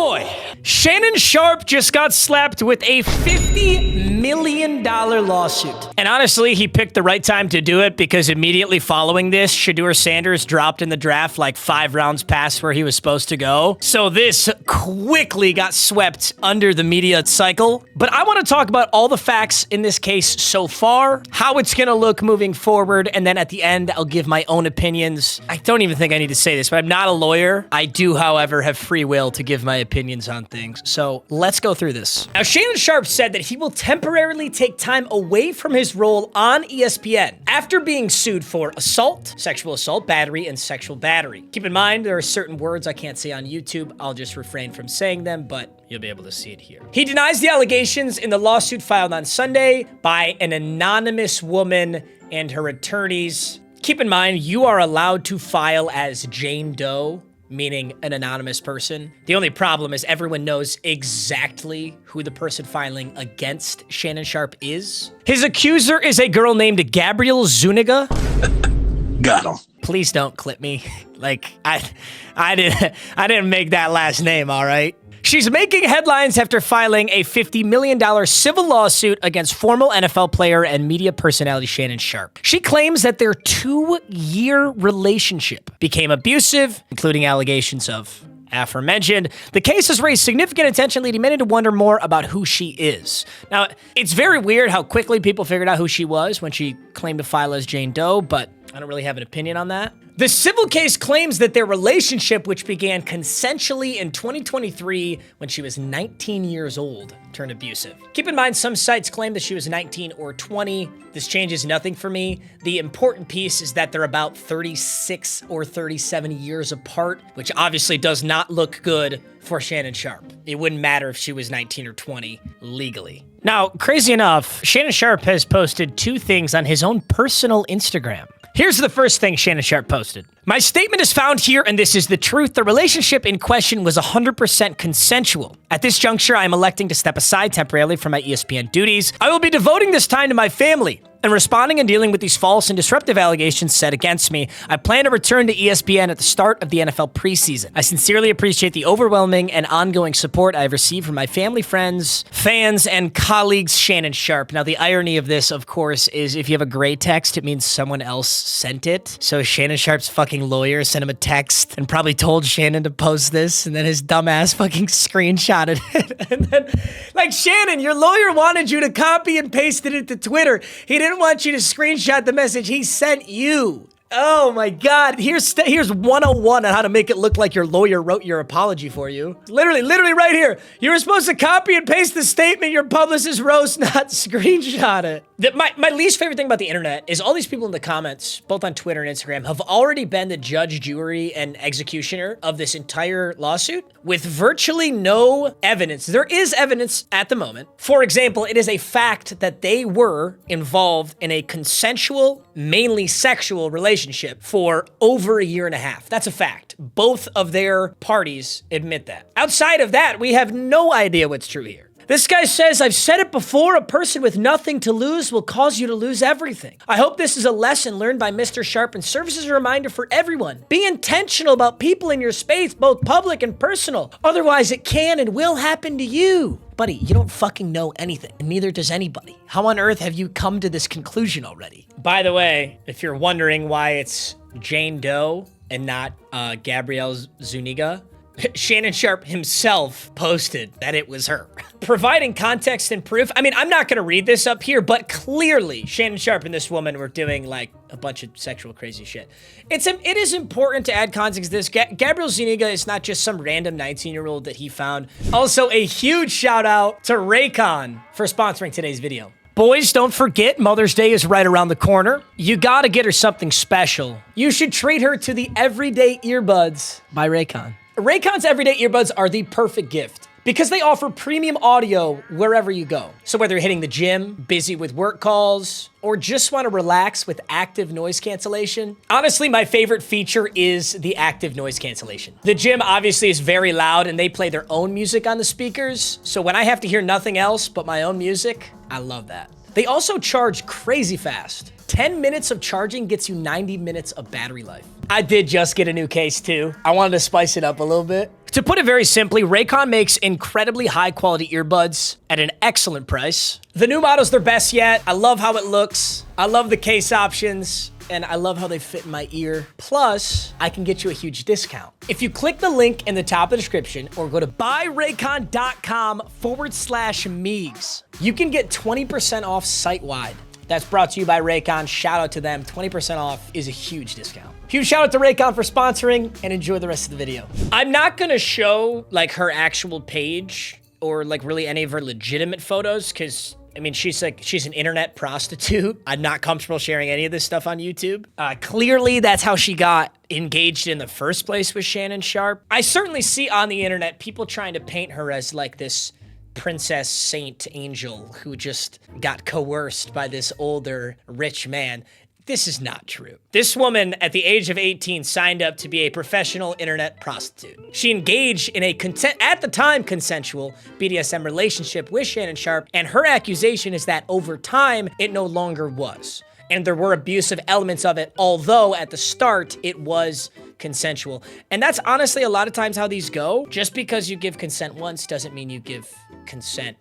boy, Shannon Sharpe just got slapped with a $50 million lawsuit. And honestly, he picked the right time to do it because immediately following this, Shedeur Sanders dropped in the draft like 5 rounds past where he was supposed to go. So this quickly got swept under the media cycle. But I want to talk about all the facts in this case so far, how it's going to look moving forward, and then at the end, I'll give my own opinions. I don't even think I need to say this, but I'm not a lawyer. I do, however, have free will to give my opinions on things. So let's go through this. Now, Shannon Sharpe said that he will temporarily take time away from his role on ESPN after being sued for assault, sexual assault, battery, and sexual battery. Keep in mind, there are certain words I can't say on YouTube. I'll just refrain from saying them, but you'll be able to see it here. He denies the allegations in the lawsuit filed on Sunday by an anonymous woman and her attorneys. Keep in mind, you are allowed to file as Jane Doe, meaning an anonymous person. The only problem is everyone knows exactly who the person filing against Shannon Sharpe is. His accuser is a girl named Gabrielle Zuniga. Got him. Please don't clip me. Like, I didn't make that last name, all right? She's making headlines after filing a $50 million civil lawsuit against former NFL player and media personality Shannon Sharpe. She claims that their 2-year relationship became abusive, including allegations of aforementioned. The case has raised significant attention, leading many to wonder more about who she is. Now, it's very weird how quickly people figured out who she was when she claimed to file as Jane Doe, but I don't really have an opinion on that. The civil case claims that their relationship, which began consensually in 2023 when she was 19 years old, turned abusive. Keep in mind, some sites claim that she was 19 or 20. This changes nothing for me. The important piece is that they're about 36 or 37 years apart, which obviously does not look good for Shannon Sharpe. It wouldn't matter if she was 19 or 20 legally. Now, crazy enough, Shannon Sharpe has posted 2 things on his own personal Instagram. Here's the first thing Shannon Sharpe posted. My statement is found here, and this is the truth. The relationship in question was 100% consensual. At this juncture, I am electing to step aside temporarily from my ESPN duties. I will be devoting this time to my family and responding and dealing with these false and disruptive allegations set against me. I plan to return to ESPN at the start of the NFL preseason. I sincerely appreciate the overwhelming and ongoing support I have received from my family, friends, fans, and colleagues, Shannon Sharpe. Now, the irony of this, of course, is if you have a gray text, it means someone else sent it. So Shannon Sharpe's fucking lawyer sent him a text and probably told Shannon to post this, and then his dumbass fucking screenshotted it. And then, like, Shannon, your lawyer wanted you to copy and paste it into Twitter. He didn't want you to screenshot the message he sent you. Oh my God, here's 101 on how to make it look like your lawyer wrote your apology for you. Literally right here. You were supposed to copy and paste the statement your publicist wrote, not screenshot it. My least favorite thing about the internet is all these people in the comments, both on Twitter and Instagram, have already been the judge, jury, and executioner of this entire lawsuit with virtually no evidence. There is evidence at the moment. For example, it is a fact that they were involved in a consensual, mainly sexual relationship for over a year and a half. That's a fact. Both of their parties admit that. Outside of that, we have no idea what's true here. This guy says, I've said it before, a person with nothing to lose will cause you to lose everything. I hope this is a lesson learned by Mr. Sharpe and serves as a reminder for everyone. Be intentional about people in your space, both public and personal. Otherwise, it can and will happen to you. Buddy, you don't fucking know anything, and neither does anybody. How on earth have you come to this conclusion already? By the way, if you're wondering why it's Jane Doe and not Gabrielle Zuniga, Shannon Sharpe himself posted that it was her. Providing context and proof. I mean, I'm not going to read this up here, but clearly Shannon Sharpe and this woman were doing like a bunch of sexual crazy shit. It is important to add context to this. Gabrielle Zuniga is not just some random 19-year-old that he found. Also, a huge shout out to Raycon for sponsoring today's video. Boys, don't forget, Mother's Day is right around the corner. You gotta get her something special. You should treat her to the Everyday Earbuds by Raycon. Raycon's Everyday Earbuds are the perfect gift because they offer premium audio wherever you go. So whether you're hitting the gym, busy with work calls, or just want to relax with active noise cancellation, honestly, my favorite feature is the active noise cancellation. The gym obviously is very loud and they play their own music on the speakers. So when I have to hear nothing else but my own music, I love that. They also charge crazy fast. 10 minutes of charging gets you 90 minutes of battery life. I did just get a new case too. I wanted to spice it up a little bit. To put it very simply, Raycon makes incredibly high quality earbuds at an excellent price. The new model's their best yet. I love how it looks. I love the case options. And I love how they fit in my ear. Plus, I can get you a huge discount. If you click the link in the top of the description or go to buyraycon.com/Meags, you can get 20% off site-wide. That's brought to you by Raycon. Shout out to them. 20% off is a huge discount. Huge shout out to Raycon for sponsoring, and enjoy the rest of the video. I'm not gonna show like her actual page or like really any of her legitimate photos because I mean, she's an internet prostitute. I'm not comfortable sharing any of this stuff on YouTube. Clearly, that's how she got engaged in the first place with Shannon Sharpe. I certainly see on the internet people trying to paint her as like this princess saint angel who just got coerced by this older rich man. This is not true. This woman, at the age of 18, signed up to be a professional internet prostitute. She engaged in a at the time, consensual BDSM relationship with Shannon Sharpe, and her accusation is that over time, it no longer was. And there were abusive elements of it, although at the start, it was consensual. And that's honestly a lot of times how these go. Just because you give consent once doesn't mean you give consent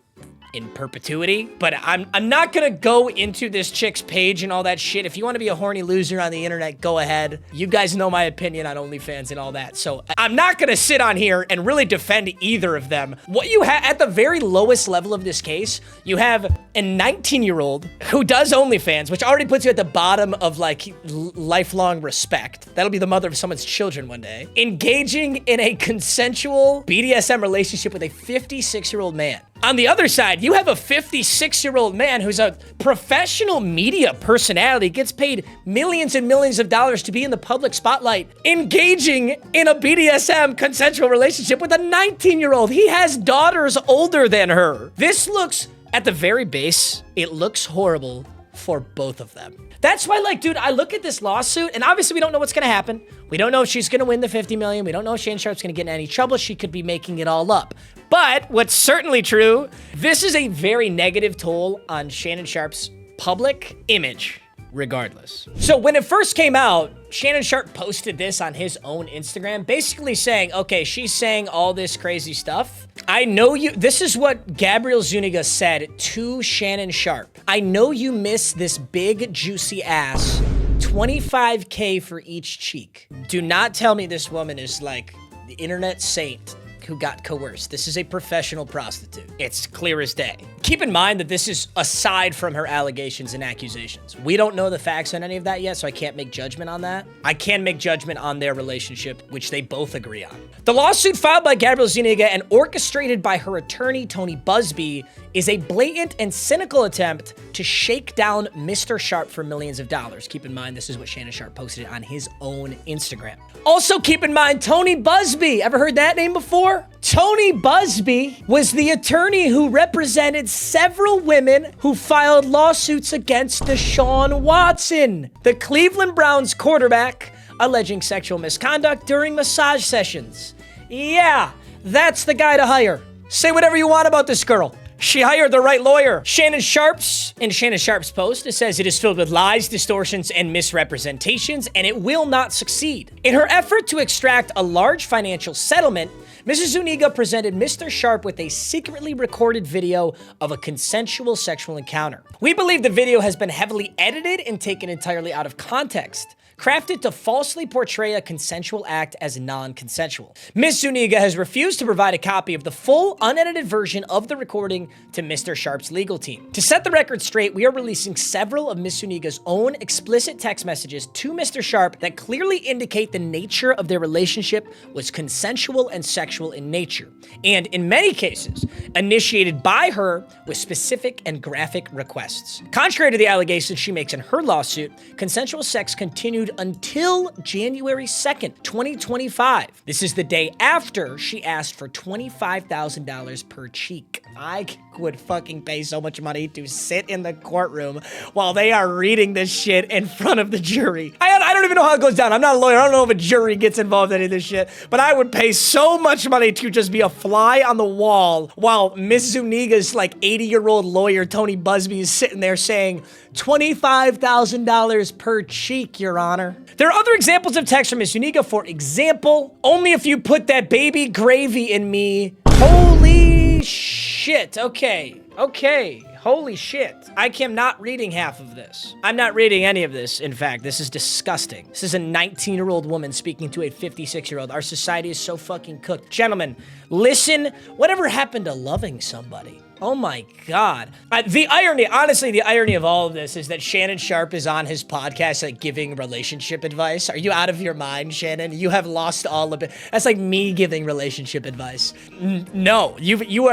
in perpetuity. But I'm not gonna go into this chick's page and all that shit. If you want to be a horny loser on the internet, go ahead. You guys know my opinion on OnlyFans and all that. So I'm not gonna sit on here and really defend either of them. What you have at the very lowest level of this case, you have a 19-year-old who does OnlyFans, which already puts you at the bottom of like lifelong respect. That'll be the mother of someone's children one day. Engaging in a consensual BDSM relationship with a 56-year-old man. On the other side, you have a 56-year-old man who's a professional media personality, gets paid millions and millions of dollars to be in the public spotlight, engaging in a BDSM consensual relationship with a 19-year-old. He has daughters older than her. This looks, at the very base, it looks horrible for both of them. That's why, like, dude, I look at this lawsuit, and obviously we don't know what's gonna happen. We don't know if she's gonna win the $50 million. We don't know if Shannon Sharpe's gonna get in any trouble. She could be making it all up. But what's certainly true, this is a very negative toll on Shannon Sharpe's public image, regardless. So when it first came out, Shannon Sharpe posted this on his own Instagram, basically saying, okay, she's saying all this crazy stuff. I know you, this is what Gabrielle Zuniga said to Shannon Sharpe. I know you miss this big, juicy ass, $25K for each cheek. Do not tell me this woman is like the internet saint who got coerced. This is a professional prostitute. It's clear as day. Keep in mind that this is aside from her allegations and accusations. We don't know the facts on any of that yet, so I can't make judgment on that. I can make judgment on their relationship, which they both agree on. The lawsuit filed by Gabrielle Zuniga and orchestrated by her attorney, Tony Busby, is a blatant and cynical attempt to shake down Mr. Sharpe for millions of dollars. Keep in mind, this is what Shannon Sharpe posted on his own Instagram. Also keep in mind, Tony Busby. Ever heard that name before? Tony Busby was the attorney who represented several women who filed lawsuits against Deshaun Watson, the Cleveland Browns quarterback, alleging sexual misconduct during massage sessions. Yeah, that's the guy to hire. Say whatever you want about this girl. She hired the right lawyer. In Shannon Sharpe's post, it says it is filled with lies, distortions, and misrepresentations, and it will not succeed. In her effort to extract a large financial settlement, Mrs. Zuniga presented Mr. Sharpe with a secretly recorded video of a consensual sexual encounter. We believe the video has been heavily edited and taken entirely out of context, crafted to falsely portray a consensual act as non-consensual. Ms. Zuniga has refused to provide a copy of the full, unedited version of the recording to Mr. Sharpe's legal team. To set the record straight, we are releasing several of Ms. Zuniga's own explicit text messages to Mr. Sharpe that clearly indicate the nature of their relationship was consensual and sexual in nature, and in many cases, initiated by her with specific and graphic requests. Contrary to the allegations she makes in her lawsuit, consensual sex continued until January 2nd, 2025. This is the day after she asked for $25,000 per cheek. I would fucking pay so much money to sit in the courtroom while they are reading this shit in front of the jury. I don't even know how it goes down. I'm not a lawyer. I don't know if a jury gets involved in any of this shit, but I would pay so much money to just be a fly on the wall while Miss Zuniga's like 80-year-old lawyer, Tony Busby, is sitting there saying, $25,000 per cheek, Your Honor. There are other examples of text from Miss Zuniga. For example, only if you put that baby gravy in me. Holy shit. Okay. Holy shit. I am not reading half of this. I'm not reading any of this, in fact. This is disgusting. This is a 19-year-old woman speaking to a 56-year-old. Our society is so fucking cooked. Gentlemen, listen. Whatever happened to loving somebody? Oh my God. The irony of all of this is that Shannon Sharpe is on his podcast, like, giving relationship advice. Are you out of your mind, Shannon? You have lost all of it. That's like me giving relationship advice. No, you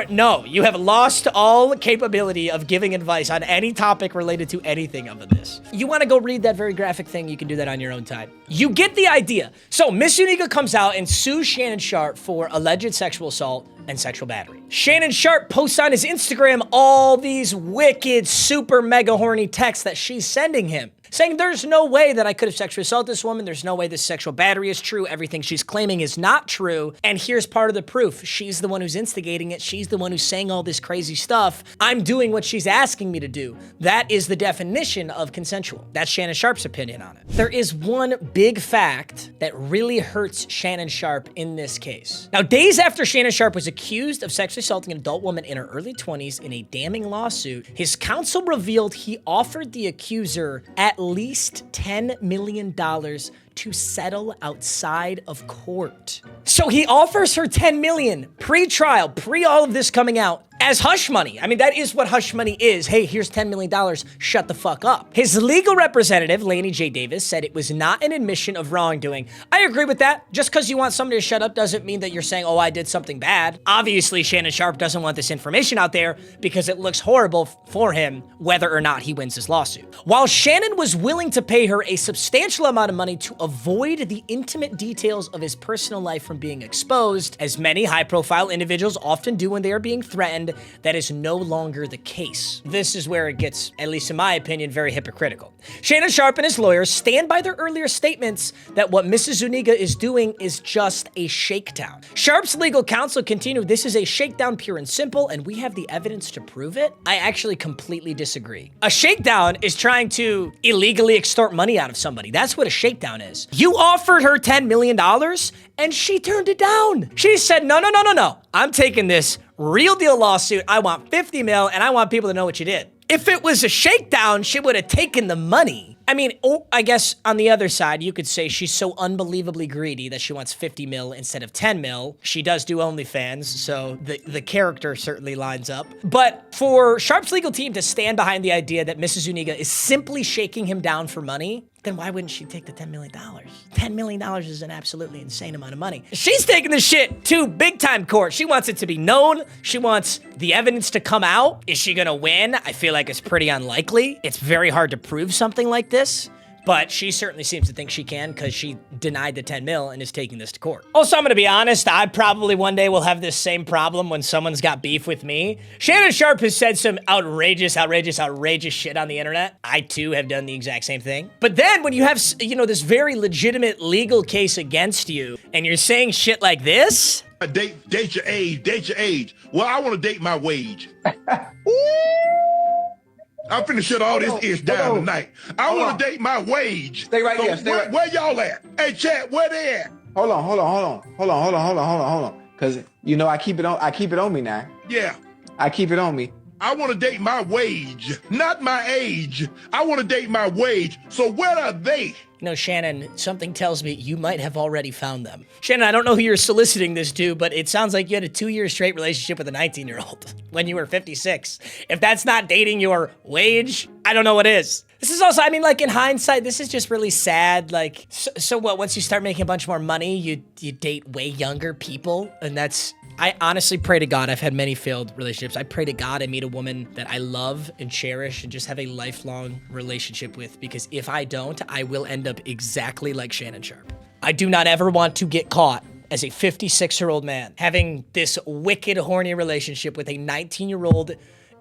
have lost all capability of giving advice on any topic related to anything of this. You want to go read that very graphic thing? You can do that on your own time. You get the idea. So Miss Zuniga comes out and sues Shannon Sharpe for alleged sexual assault and sexual battery. Shannon Sharpe posts on his Instagram all these wicked, super mega horny texts that she's sending him, saying there's no way that I could have sexually assaulted this woman. There's no way this sexual battery is true. Everything she's claiming is not true. And here's part of the proof. She's the one who's instigating it. She's the one who's saying all this crazy stuff. I'm doing what she's asking me to do. That is the definition of consensual. That's Shannon Sharpe's opinion on it. There is one big fact that really hurts Shannon Sharpe in this case. Now, days after Shannon Sharpe was accused of sexually assaulting an adult woman in her early 20s in a damning lawsuit, his counsel revealed he offered the accuser at least $10 million to settle outside of court. So he offers her $10 million pre-trial, pre all of this coming out, as hush money. I mean, that is what hush money is. Hey, here's $10 million, shut the fuck up. His legal representative, Lainey J. Davis, said it was not an admission of wrongdoing. I agree with that. Just because you want somebody to shut up doesn't mean that you're saying, oh, I did something bad. Obviously, Shannon Sharpe doesn't want this information out there because it looks horrible for him whether or not he wins his lawsuit. While Shannon was willing to pay her a substantial amount of money to avoid the intimate details of his personal life from being exposed, as many high-profile individuals often do when they are being threatened, that is no longer the case. This is where it gets, at least in my opinion, very hypocritical. Shannon Sharpe and his lawyers stand by their earlier statements that what Mrs. Zuniga is doing is just a shakedown. Sharpe's legal counsel continued, this is a shakedown pure and simple, and we have the evidence to prove it. I actually completely disagree. A shakedown is trying to illegally extort money out of somebody. That's what a shakedown is. You offered her $10 million and she turned it down. She said, no. I'm taking this real deal lawsuit. I want 50 mil and I want people to know what you did. If it was a shakedown, she would have taken the money. I mean, I guess on the other side, you could say she's so unbelievably greedy that she wants 50 mil instead of 10 mil. She does do OnlyFans, so the character certainly lines up. But for Sharpe's legal team to stand behind the idea that Mrs. Zuniga is simply shaking him down for money, then why wouldn't she take the $10 million? $10 million is an absolutely insane amount of money. She's taking this shit to big time court. She wants it to be known. She wants the evidence to come out. Is she gonna win? I feel like it's pretty unlikely. It's very hard to prove something like this. But she certainly seems to think she can because she denied the 10 mil and is taking this to court. Also, I'm going to be honest, I probably one day will have this same problem when someone's got beef with me. Shannon Sharpe has said some outrageous shit on the internet. I too have done the exact same thing. But then when you have, this very legitimate legal case against you and you're saying shit like this. Date your age. Well, I want to date my wage. I'm finna shut all this ish down tonight. I want to date my wage. Stay right here. Where y'all at? Hey, chat, where they at? Hold on. Cause I keep it on me now. Yeah. I keep it on me. I want to date my wage, not my age. I want to date my wage. So where are they? Shannon, something tells me you might have already found them. Shannon, I don't know who you're soliciting this to, but it sounds like you had a 2-year straight relationship with a 19-year-old when you were 56. If that's not dating your wage, I don't know what is. This is also, in hindsight, this is just really sad. So what, once you start making a bunch more money, you date way younger people, and I honestly pray to God, I've had many failed relationships. I pray to God I meet a woman that I love and cherish and just have a lifelong relationship with, because if I don't, I will end up exactly like Shannon Sharpe. I do not ever want to get caught as a 56-year-old man having this wicked, horny relationship with a 19-year-old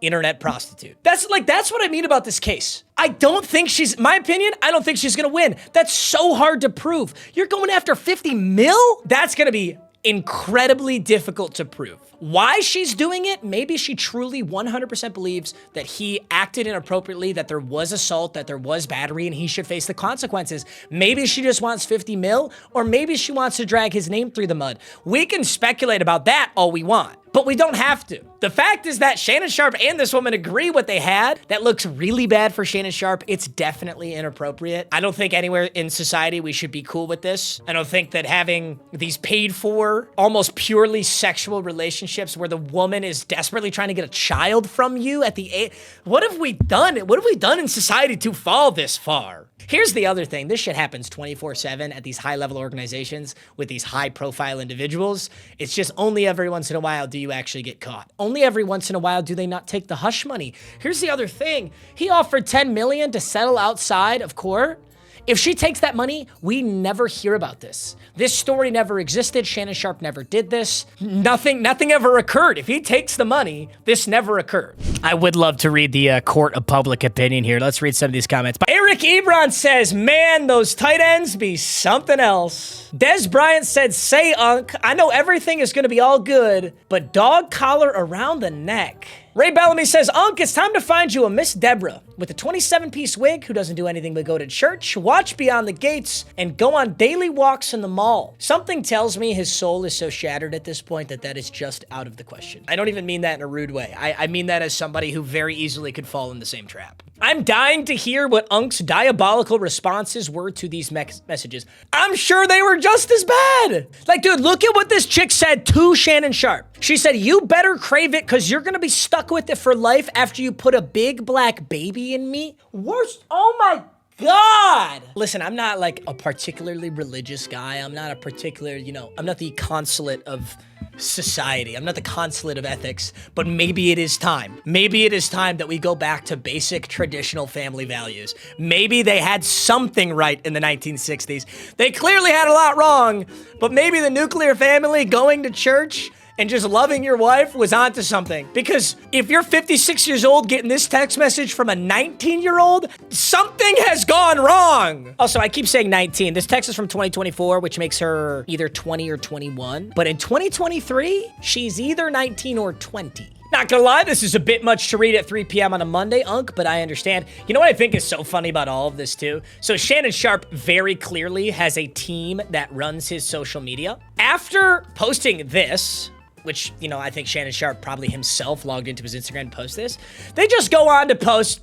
internet prostitute. That's what I mean about this case. I don't think my opinion, I don't think she's gonna win. That's so hard to prove. You're going after 50 mil? That's gonna be incredibly difficult to prove. Why she's doing it? Maybe she truly 100% believes that he acted inappropriately, that there was assault, that there was battery, and he should face the consequences. Maybe she just wants 50 mil, or maybe she wants to drag his name through the mud. We can speculate about that all we want, but we don't have to. The fact is that Shannon Sharpe and this woman agree what they had. That looks really bad for Shannon Sharpe. It's definitely inappropriate. I don't think anywhere in society we should be cool with this. I don't think that having these paid for, almost purely sexual relationships where the woman is desperately trying to get a child from you at the age, what have we done? What have we done in society to fall this far? Here's the other thing. This shit happens 24/7 at these high-level organizations with these high-profile individuals. It's just only every once in a while do you actually get caught. Only every once in a while do they not take the hush money. Here's the other thing. He offered $10 million to settle outside of court. If she takes that money, we never hear about this. This story never existed. Shannon Sharpe never did this. Nothing ever occurred. If he takes the money, this never occurred. I would love to read the court of public opinion here. Let's read some of these comments. Eric Ebron says, man, those tight ends be something else. Des Bryant said, say, Unc, I know everything is going to be all good, but dog collar around the neck. Ray Bellamy says, Unc, it's time to find you a Miss Deborah with a 27-piece wig who doesn't do anything but go to church, watch Beyond the Gates, and go on daily walks in the mall. Something tells me his soul is so shattered at this point that is just out of the question. I don't even mean that in a rude way. I mean that as somebody who very easily could fall in the same trap. I'm dying to hear what Unc's diabolical responses were to these messages. I'm sure they were just as bad. Like, dude, look at what this chick said to Shannon Sharpe. She said, you better crave it because you're going to be stuck with it for life after you put a big black baby in me. Worst, oh my God. Listen, I'm not like a particularly religious guy. I'm not a particular, I'm not the consulate of society. I'm not the consulate of ethics, but maybe it is time. Maybe it is time that we go back to basic traditional family values. Maybe they had something right in the 1960s. They clearly had a lot wrong, but maybe the nuclear family going to church and just loving your wife was onto something. Because if you're 56 years old getting this text message from a 19-year-old, something has gone wrong. Also, I keep saying 19. This text is from 2024, which makes her either 20 or 21. But in 2023, she's either 19 or 20. Not gonna lie, this is a bit much to read at 3 p.m. on a Monday, Unc, but I understand. You know what I think is so funny about all of this, too? So Shannon Sharpe very clearly has a team that runs his social media. After posting this, which, I think Shannon Sharpe probably himself logged into his Instagram to post this, they just go on to post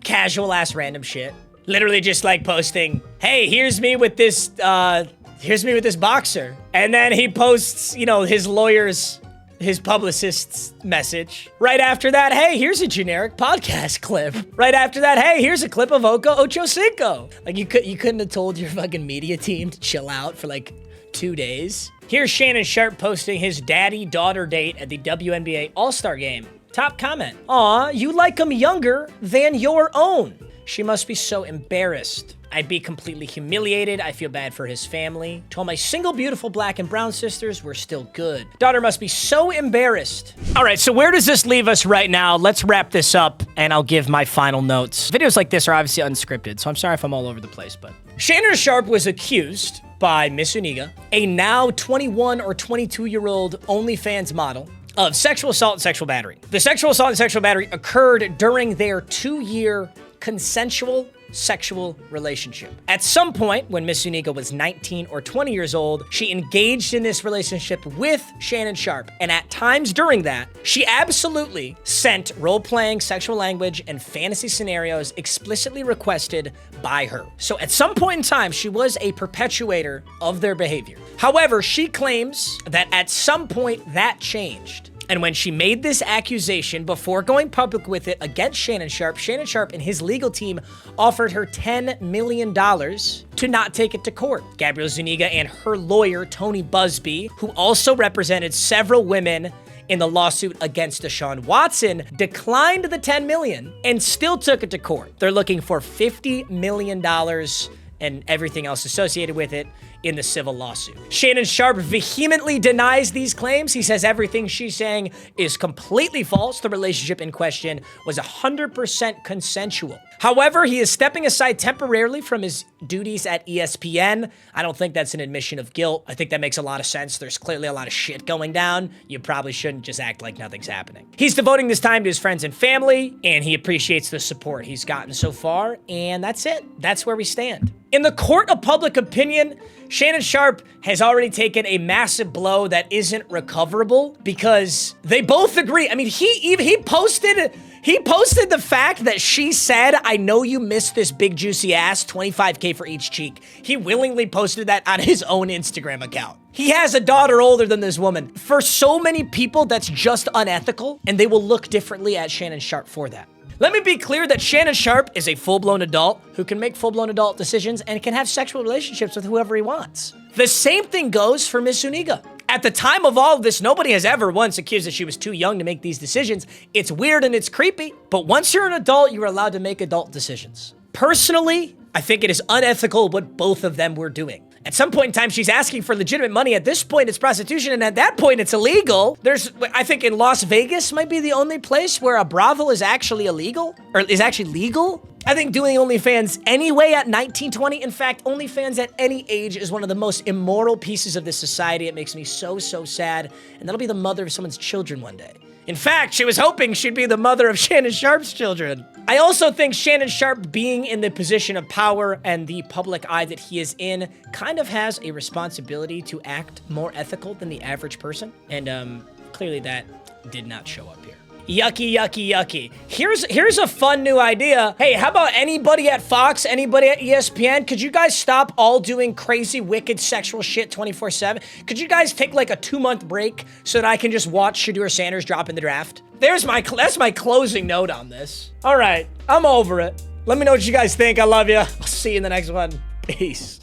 casual-ass random shit. Literally just, like, posting, hey, here's me with this boxer. And then he posts, his publicist's message. Right after that, hey, here's a generic podcast clip. Right after that, hey, here's a clip of Ocho Cinco. Like, you couldn't have told your fucking media team to chill out for, like, 2 days. Here's Shannon Sharpe posting his daddy-daughter date at the WNBA All-Star Game. Top comment. Aw, you like him younger than your own. She must be so embarrassed. I'd be completely humiliated. I feel bad for his family. To all my single beautiful black and brown sisters, we're still good. Daughter must be so embarrassed. All right, so where does this leave us right now? Let's wrap this up and I'll give my final notes. Videos like this are obviously unscripted, so I'm sorry if I'm all over the place, but Shannon Sharpe was accused by Miss Uniga, a now 21 or 22-year-old OnlyFans model, of sexual assault and sexual battery. The sexual assault and sexual battery occurred during their 2-year consensual sexual relationship. At some point, when Miss Uniga was 19 or 20 years old, she engaged in this relationship with Shannon Sharpe. And at times during that, she absolutely sent role-playing, sexual language, and fantasy scenarios explicitly requested by her. So at some point in time, she was a perpetuator of their behavior. However, she claims that at some point that changed. And when she made this accusation before going public with it against Shannon Sharpe and his legal team offered her $10 million to not take it to court. Gabrielle Zuniga and her lawyer, Tony Busby, who also represented several women in the lawsuit against Deshaun Watson, declined the $10 million and still took it to court. They're looking for $50 million and everything else associated with it in the civil lawsuit. Shannon Sharpe vehemently denies these claims. He says everything she's saying is completely false. The relationship in question was 100% consensual. However, he is stepping aside temporarily from his duties at ESPN. I don't think that's an admission of guilt. I think that makes a lot of sense. There's clearly a lot of shit going down. You probably shouldn't just act like nothing's happening. He's devoting this time to his friends and family, and he appreciates the support he's gotten so far, and that's it. That's where we stand. In the court of public opinion, Shannon Sharpe has already taken a massive blow that isn't recoverable because they both agree. I mean, he posted the fact that she said, "I know you missed this big juicy ass, 25K for each cheek." He willingly posted that on his own Instagram account. He has a daughter older than this woman. For so many people, that's just unethical, and they will look differently at Shannon Sharpe for that. Let me be clear that Shannon Sharpe is a full-blown adult who can make full-blown adult decisions and can have sexual relationships with whoever he wants. The same thing goes for Miss Zuniga. At the time of all of this, nobody has ever once accused that she was too young to make these decisions. It's weird and it's creepy, but once you're an adult, you're allowed to make adult decisions. Personally, I think it is unethical what both of them were doing. At some point in time, she's asking for legitimate money. At this point, it's prostitution, and at that point, it's illegal. I think in Las Vegas might be the only place where a brothel is actually illegal, or is actually legal. I think doing OnlyFans anyway at 19, 20, in fact, OnlyFans at any age is one of the most immoral pieces of this society. It makes me so, so sad, and that'll be the mother of someone's children one day. In fact, she was hoping she'd be the mother of Shannon Sharpe's children. I also think Shannon Sharpe being in the position of power and the public eye that he is in kind of has a responsibility to act more ethical than the average person. And clearly that did not show up here. Yucky, yucky, yucky. Here's a fun new idea. Hey, how about anybody at Fox, anybody at ESPN? Could you guys stop all doing crazy, wicked sexual shit 24/7? Could you guys take like a 2-month break so that I can just watch Shedeur Sanders drop in the draft? That's my closing note on this. All right, I'm over it. Let me know what you guys think. I love you. I'll see you in the next one. Peace.